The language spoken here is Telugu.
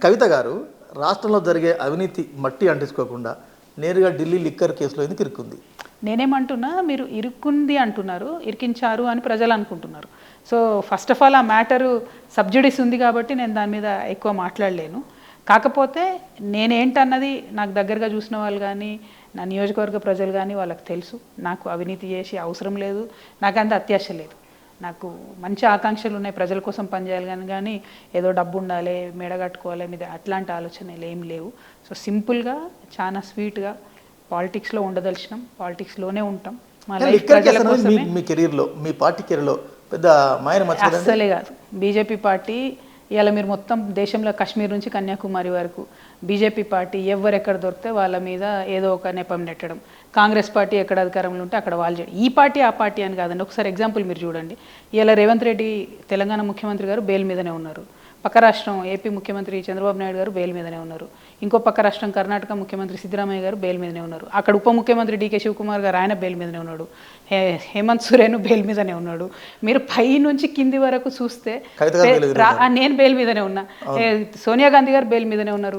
కవిత గారు రాష్ట్రంలో జరిగే అవినీతి మట్టి అంటించుకోకుండా నేరుగా ఢిల్లీ లిక్కర్ కేసులో ఎందుకు ఇరుక్కుంది? నేనేమంటున్నా, మీరు ఇరుక్కుంది అంటున్నారు, ఇరికించారు అని ప్రజలు అనుకుంటున్నారు. సో ఫస్ట్ ఆఫ్ ఆల్ ఆ మ్యాటరు సబ్జుడిస్ ఉంది కాబట్టి నేను దాని మీద ఎక్కువ మాట్లాడలేను. కాకపోతే నేనేంటన్నది నాకు దగ్గరగా చూసిన వాళ్ళు కానీ, నా నియోజకవర్గ ప్రజలు కానీ వాళ్ళకి తెలుసు. నాకు అవినీతి చేసి అవసరం లేదు, నాకు అంత అత్యాశ లేదు. నాకు మంచి ఆకాంక్షలు ఉన్నాయి, ప్రజల కోసం పనిచేయాలి కానీ ఏదో డబ్బు ఉండాలి, మెడ కట్టుకోవాలి మీద అట్లాంటి ఆలోచనలు ఏం లేవు. సో సింపుల్గా చాలా స్వీట్గా పాలిటిక్స్లో ఉండదలిచినాం, పాలిటిక్స్లోనే ఉంటాం. మా లైఫ్ ప్రజల కోసమే. మీ కెరీర్లో, మీ పార్టీ కెరీర్లో పెద్ద మాయన మచ్చ అస్సలే కాదు. బీజేపీ పార్టీ ఇవాళ మీరు మొత్తం దేశంలో కాశ్మీర్ నుంచి కన్యాకుమారి వరకు బీజేపీ పార్టీ ఎవరెక్కడ దొరికితే వాళ్ళ మీద ఏదో ఒక నెపం నెట్టడం. కాంగ్రెస్ పార్టీ ఎక్కడ అధికారంలో ఉంటే అక్కడ వాళ్ళు చేయడం. ఈ పార్టీ ఆ పార్టీ అని కాదండి. ఒకసారి ఎగ్జాంపుల్ మీరు చూడండి. ఇవాళ రేవంత్ రెడ్డి తెలంగాణ ముఖ్యమంత్రి గారు బెయిల్ మీదనే ఉన్నారు. పక్క రాష్ట్రం ఏపీ ముఖ్యమంత్రి చంద్రబాబు నాయుడు గారు బెయిల్ మీదనే ఉన్నారు. ఇంకో పక్క రాష్ట్రం కర్ణాటక ముఖ్యమంత్రి సిద్ధరామయ్య గారు బెయిల్ మీదనే ఉన్నారు. అక్కడ ఉప ముఖ్యమంత్రి డీకే శివకుమార్ గారు ఆయన బెయిల్ మీదనే ఉన్నాడు. హేమంత్ సోరెన్ బెయిల్ మీదనే ఉన్నాడు. మీరు పై నుంచి కింది వరకు చూస్తే నేను బెయిల్ మీదనే ఉన్నా, సోనియా గాంధీ గారు బెయిల్ మీదనే ఉన్నారు.